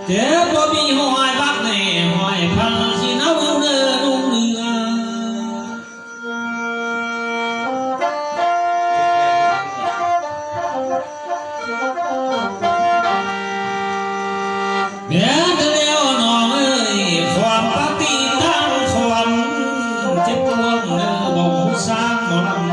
เจ็บบ่มีหอยบักแน่หอยพันสิน้ำเนื้อนุ่งเนื้อแม่จะเลี้ยวน้องเอ้ยความปฏิทังความเจ็บปวดเนื้อบ่หูสร้างหมอลำ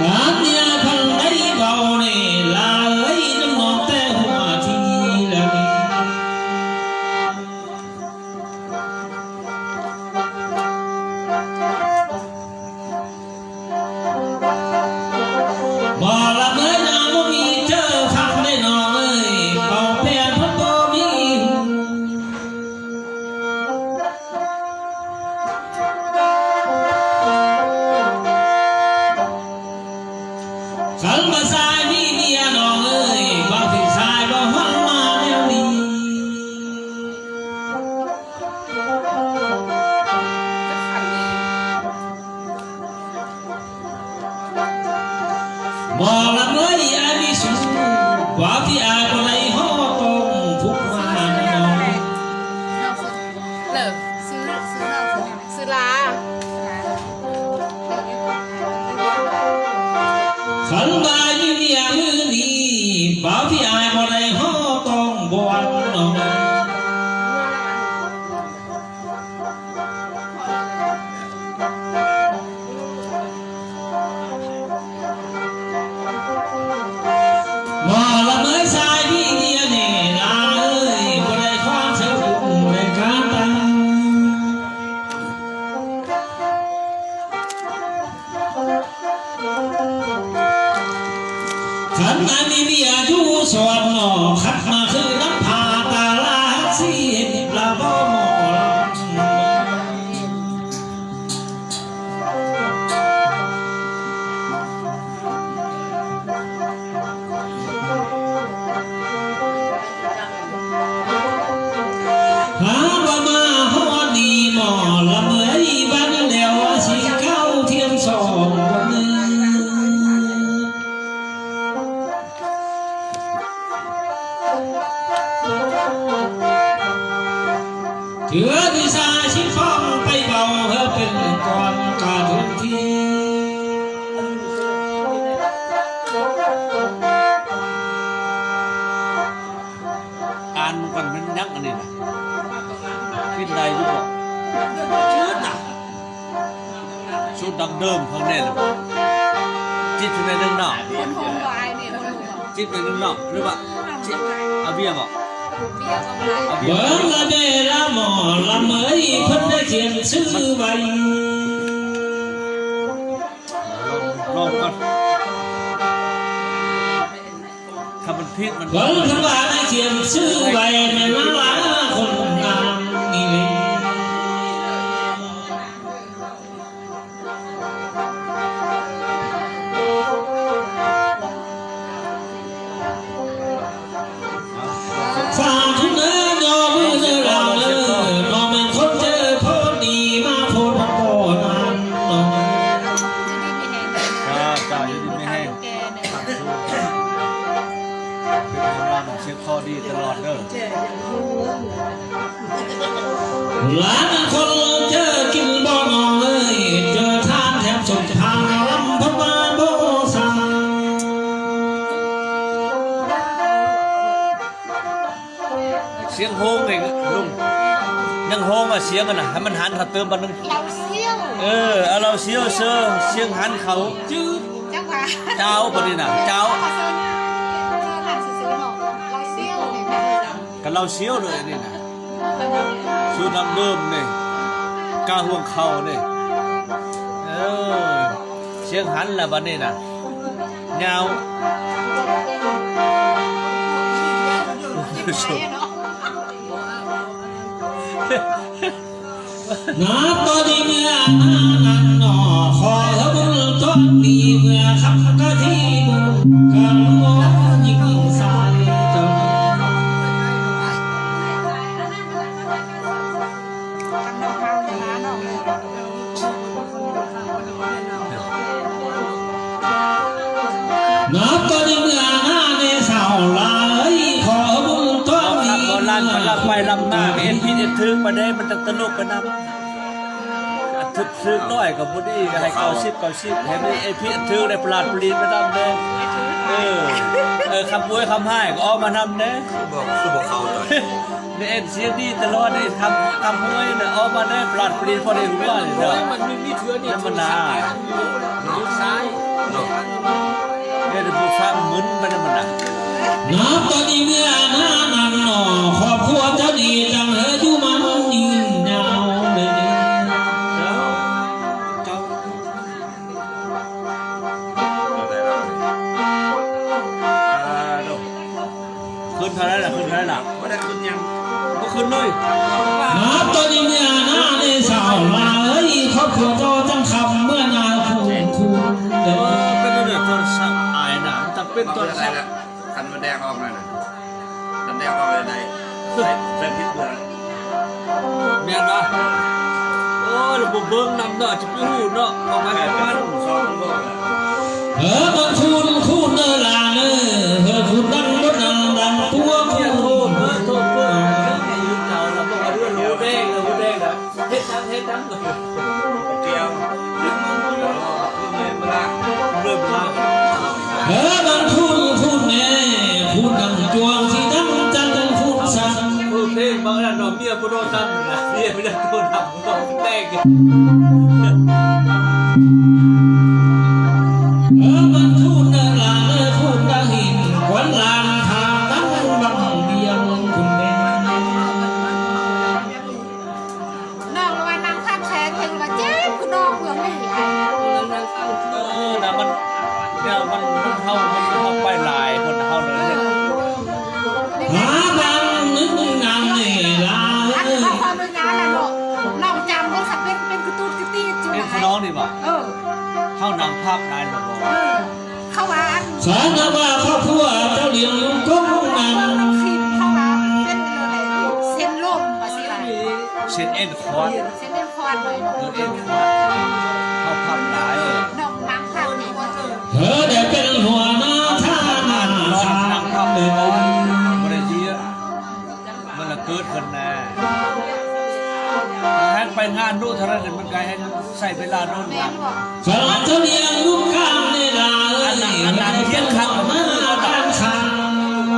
งานเนี่ยพันได้เบาเนี่ยลาเอ้ยน้ำนองแต่หัวทีละนี่บ่ละเมื่อนาบ่มีเจอฟังได้น้องเอ้ยเบาแผ่นพัดบ่มีขันมาสายมีเมียน้องเอ้ยบ่ถึงสายบ่หันมาแล้วนี่บ่ละเมื่อนี่อายมีสูว่าที่อายบ่ได้ฮอดต้องทุกมาน้องเลิกซื้อลาขันมาอยู่เมียมือนี้บ่าวที่อายบ่ได้ฮอดต้องบ่วันน้องบ่ละเมื่อสายพี่เมียนี่ลาเอ้ยบ่ได้ความเสียบุญในการตามขันมามีเมียอยู่สวนนอขัดมาคือน้ำพาตาลาสีลาบ่หมอลำหาบ่มาฮอดดีหมอละเมื่อยบ้านแล้วสิเข้าเทียมสองวันนี้เถื่อที่สาชิฟ้องไปเบาเฮอเป็นก่อนกาทุกทีอ่านกันเป็นยักษ์อันนี้นะขึ้นได้ยุบบอกชื่อน่ะชุดดังเดิมของเนี่ยเลยจิตอยู่ในหนึ่งเนาะ คนโฮมวายเนี่ยคนโฮม จิตในหนึ่งเนาะหรือว่าจิตอาเบียบอก เบียร์ก็ไม่ อาเบีย เบิ่งละเดละหมอละเมยเพิ่นได้เขียนชื่อไว้ ลองก่อนคำมันพิษมัน เบิ่งคำว่าได้เขียนชื่อไว้แม่นมาลาคนงามนี่เลยฝากทุกเนื้อยอมือเนื้อเราเนื้อนอแม่นคนเจอโพดดีมาโพดมาโพดมันน้อง จ่าอยู่ดีไม่แห้ง แกเนี่ย เราเช็คข้อดีตลอดเด้อ หลานคนเจอกินบ่นองเลยเจอทานแถมส่งทางลำพัดมาโบสา เสียงโฮงเองลุงยังโฮงอ่ะเสียงกันนะให้มันหันเขาเติมบันนึง เราเซี่ยว เอาเราเสียวเซอร์เสียงหันเขาจืด จังหวะ เจ้าปะนี่น่ะเจ้า เซอร์หนังซื้อหนอกเราเซี่ยวเนี่ย กับเราเชี่ยวเลยนี่นะชุดดังเดิมนี่กาห่วงเข่านี่เชียงหันละบัดนี้นะยาว นาตอนนี้เมื่อนันนอขอเธอบุญตอนนี้เมื่อคำกะที่บุญกันงอยิ่งสายเจ้านาตอนนี้เมื่อหน้าในสาวลายขอบุญตอนนี้ โบราณมันลำไปลำหน้าเอ็นพี่จะถึงมาได้มันตลกกันนะทึกซึกน้อยกับบุดีให้เกาชิบเห็นไหมเอ็นพี่ถึงในปลาดปลีนมาดำเลยคำบ้วยคำให้ก็ออกมานำเด้ บอกเขาเลย ในเอ็นเสียงดีตลอดในคำบ้วยเนี่ยออกมาได้ปลาดปลีนพอได้หัวเลยเด้อ มันมีเถื่อนี่ ธรรมดา อยู่ซ้าย เนี่ยจะพูดฟังมึนไปธรรมดา น้ำตอนนี้เมื่อหน้านันหนอครอบครัวเจ้าดีจังเธออยู่มันยืนยาวเลย ขึ้นเท่าไรล่ะ ไม่ได้ขึ้นยัง ก็ขึ้นเลย น้ำตอนนี้เมื่อหน้าในสาวลาเอ้ยครอบครัวเจ้าจังคำเมื่อนาคุณเดิน เป็นตัวเดือดตัวสักอายหนาแต่เป็นตัว อะไร สัก นะคันมันแดงออกหน่อยนะคันแดงออกเลยไหนใส่พิษเบือง เมียนปะโอ้ระบบเบิ้งนำเนาะจะไปหูเนาะออกมาแบบนั้น สองคนบอก มันคุณเนลาเนคุณดังรถดังตัวคุ เนี่ย ณ โทษเพื่อนให้ยืนเจ้าเราบอกว่าเรื่องหูแดงนะเฮ็ดทั้งเลย เกี่ยวเรื่องเงินมาละ เริ่มลา มันคุณแม่คุณดังจวงที่ดังจังคุณสัน เพลงบางอย่างเนาะเมียผู้โดนซ้ำนะเมียไม่ได้โดนทำก็แตก มันคุณเนลาคุณดังหินควันลานทางตั้งบังเบียงคุณแม่ น้องระวังนั่งข้างแขนเพลงว่าเจ๊คุณน้องเมืองไม่ใหญ่ นะมันเนี่ยมันเข้าไปหลายคนเข้าเลย หาบังนึกงานนี่ลา อันนี้เขาความเป็นงานอะไรหรอกน้องจำได้สักเป็นกระตุ้นกระตี้จุด เป็น ไหน น้องนี่ป่ะ เ เข้านางภาพนายหนูบอก เข้ามาอัน สารว่าครอบครัวเจ้าเลี้ยงก้มนั่ง คลิปเข้ามาเป็นอะไรเส้นลมว่าสิไร เช่นเอ็นคอร์ด เส้นเล่นคอนเลย เอ็นคอร์ดเข้าภาพหลาย น้องนั่งข้างนี้ว่า เธอได้เป็นหัวหน้าท่านา น้อง สาน างภาพ เล เลย ย บริจีมันละเกิดขึ้นแน่แฮกไปงานนู่นเท่านั้นมันไกลให้ใส่เวลาโน่น แม่ นะ บอก สารเจ้าเลี้ยงลูกข้างในลาเอ้ยเที่ยงคำมาข้างข้าง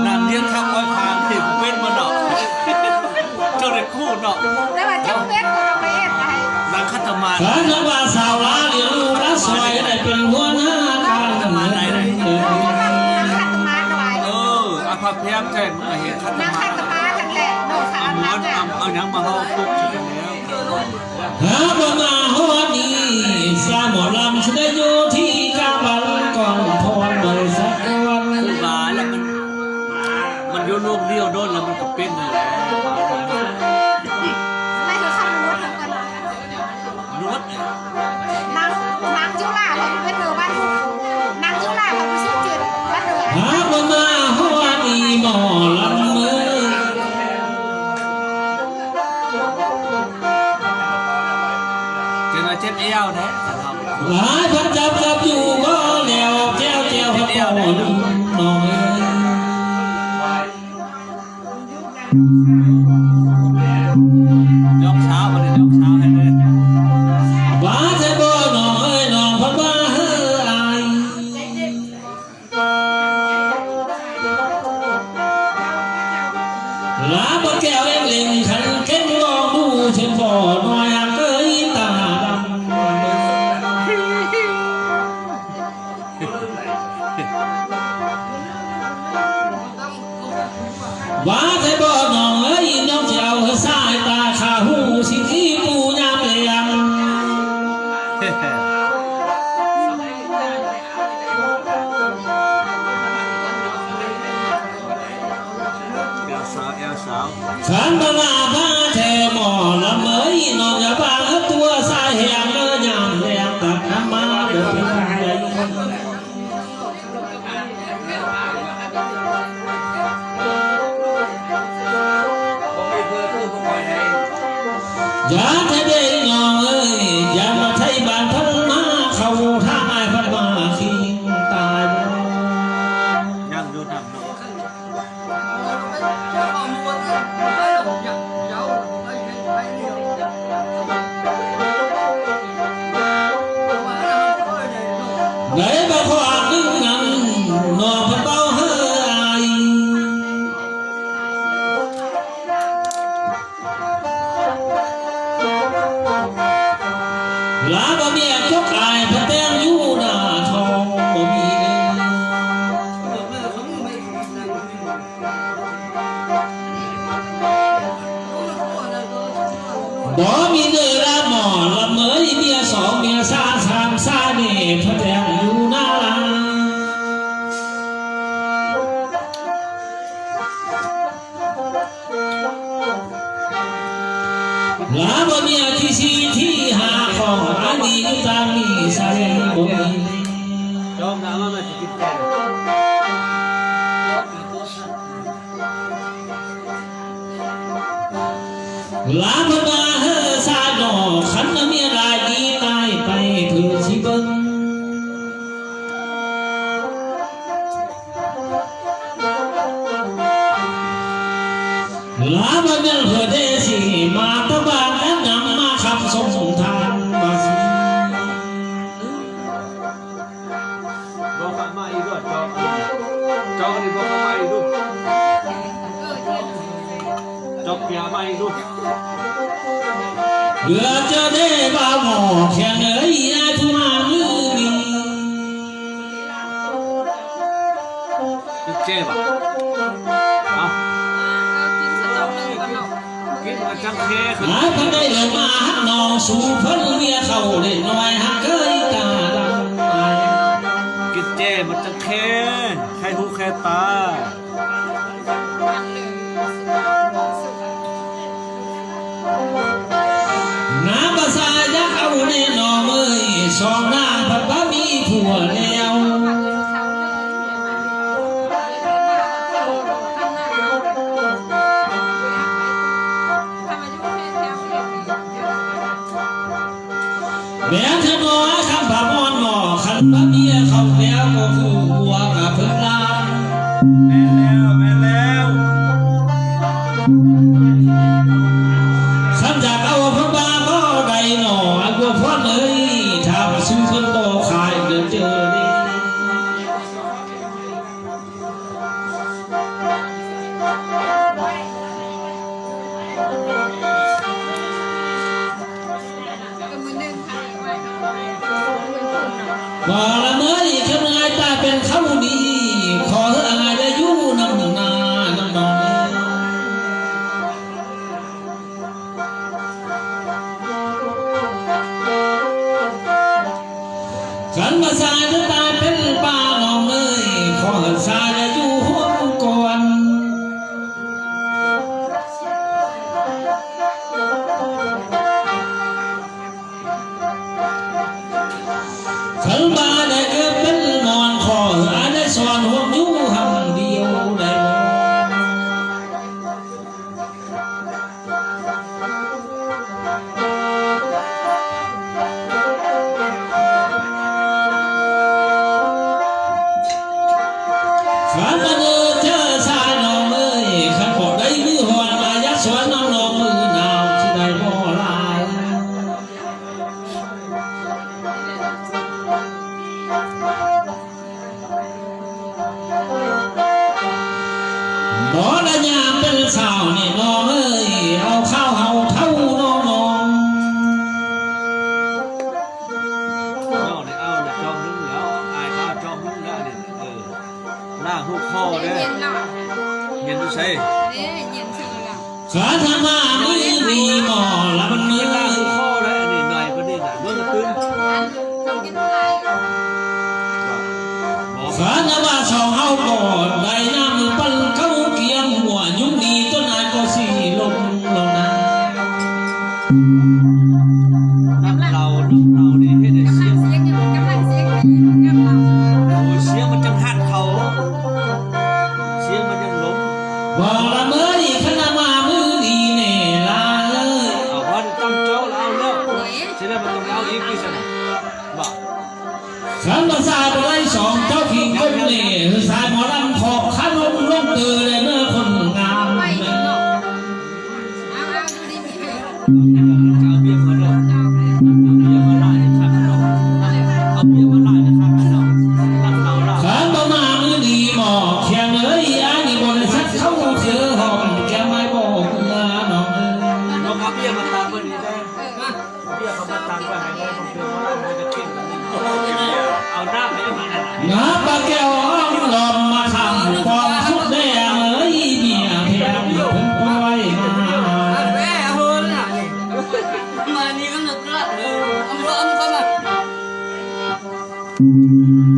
นางเลี้ยงข้างไว้ทางที่เป็นมันเนาะเจ้าได้คู่เนาะ แต่ว่าเจ้าเป็ดก็ต้องไปเอ็ดไป นางคัตมา สารว่าสาวลาเลี้ยงลูกละซอยได้เป็นหัวหน้าข้างมาได้เลย เราก็ต้องนั่งขัดตมาหน่อย อาภาพแพมแทนมาเห็นคัต นั่ง มา ขัดตมาทั้งแหละน้องสาว ม้ว นั่ น งอ่ะ เอาหยังมาเฮาปุ๊บจะเป็นแล้ว หาบ่มาหัวนี้สาหมอลำแสดงอยู่ที่กาบันก่อนพรบริษัทวัน คือว่าแล้วมันโยนลูกเดียวโดนแล้วมันก็เป็นนั่นแหละ ไม่เคยเข้ารู้ทั้งกัน นวด นางจุฬาเขาเป็นเดือบ้านนางจุฬาเขาเป็นชื่อจืดบ้านเดือ หาบ่มาหัวนี้หมอลำเอ้ย เจนเจ็บเอวแท้ครับ หลายพันจับอยู่ก็แล้วแก้วพักผ่อนน้อย ยกเช้าวันนี้ยกเช้าให้เลย บ้าจะบ่น้อยน้องพันบ้าเฮอายลาบ่แก้วเอ็งเล่งขันเข็นลองดูเช่นบ่น้อยเกยตาดำว่าจะบ่น้อ าว ขันบลาพระเทหมอละเมยนอนอย่าบ้าตัวสายแหงเนื้อยามแรงตักน้ำมาเดือดเป็นไง ผมไม่เพื่อคือผมคอยให้ อย่าไทยได้งอเอ้ยอย่ามาไทยบ้านพันมาเข้าท่าไอ้พันมาคิงตายบ่ ยังอยู่ทำเนาะ ไหนบ่ขวางนึงนั้นนอพันเบาเฮยลาบ่เมียจกอายพระแตงอยู่หน้าทองบ่มีเลย บ่มีเนื้อละหมอละเมยเมียสองเมียสามสามสาเน่พระแตงอยู่หน้าลาบ่เมียที่สี่ที่ห้าของอันนี้อยู่ตามนี้ใส่บ่มี จอมน้ำมันจะกินแกง ลาบ่มาเฮอซาดอกขันเมียรายดีตายไปเพื่อสิเบิ่ง ลาบ่แม่นเพื่อได้สิมาตะบ้านและนำมาคำส่งทานมาสิ บอกข้ามาอีกด้วยจอนี่บอกข้ามาอีกด้วยจบเกียร์มาอีกด้วย เพื่อจะได้บ่าวหมอแข่งเอ้ยไอ้ผู้มามือนี้ กินเจ็บอ่ะเอากินมาจังเคขึ้น หาเพิ่นได้ลงมาหักน้องสู่เพิ่นเมียเข้าได้น้อยหักเคยตาดำไป กินเจมันจังเคใครหูใครตา น้ำภาษายักเอาแน่นอนเอ้ยสองหน้าพัดว่ามีผัวแล้ว แม้เธอน้อยคำผ่ามอนหมอขันพระเมียเข้าแล้วก็คือหัวกับเพิ่นลาน แม่แล้ว ขันจากเอาพระบาก็ได้หนอบัวพ่อเลยทำซื้อเพิ่นบ่ขายเดินเจอนี่บ่ละเมื่อยขนายตาเป็นเขาดีขอให้อายได้อยู่นำหน้าน้ำนองขันมาสายจะตายเป็นป่าหนองเอ้ยขอให้สายได้อยู่ห้องก่อนขันมาได้เกิดเป็นนอนขอให้อายได้สอนห่วงอยู่หำเดียวได้บ่ขันมาเดินเจอสายน้องเอ้ยขันบ่ได้มือหอนอายัดสวนน้องน้องมือหนาวที่ได้บ่ลายบ่ได้ยามเป็นสาวนี่น้องเอ้ยเอาข้าวเฮาเท่าน้องน้อง เอาเนี่ยจอมนึงแล้วอายข้าจอมนึงแล้วเนี่ยล่างหุกคอเด้เย็นดูใช่ ขาทำมามือมีหมอละมันมือ ล่างหุกคอแล้วนี่หน่อยก็นี่น่ะเมื่อคืน ขาทำมาสองเฮาก่อนได้น้ำปันเขาเกียมหัวยุ่งดีต้นนายก็ บอกละเมื่อดีขณะมามือดีเน่ลาเลย เอาวันตั้งโจ๊กแล้วเอาเร็ว โอ้ย สิได้มันต้องเอาอีกกี่สนะบอก ขันภาษาบไรสองเจ้าพิงก้มเน่สายหมอลำขอบขนมลงเตือเลยเมื่อคนงาม ไปเนาะเอาดูดิมีให้ เอาเบียร์มาด้วยเอาเบียร์มาไล่ข้างนอกเอาเบียร์มาไล่ข้างนอกตั้งเอาละ ขันบ่มามือดีหมอกแข็งเอ้ยอันนี้บริษัทเขาคือห้องแกไม่บอกเมื่อน้องเอ้ย เอาเบียร์มาตามเบอร์นี้ได้เบียร์เขามาตามไปให้ได้ผมเชื่อว่ามันจะกินเอาหน้าไปได้มาแล้ว น้ำปลาแก้วอ้อมลอมมาทำความสุดแดงเอ้ยเมียเพียงเพิ่งปล่อยมา แม่เฮิร์นอ่ะมานี่ก็นึกละเอามาเอามา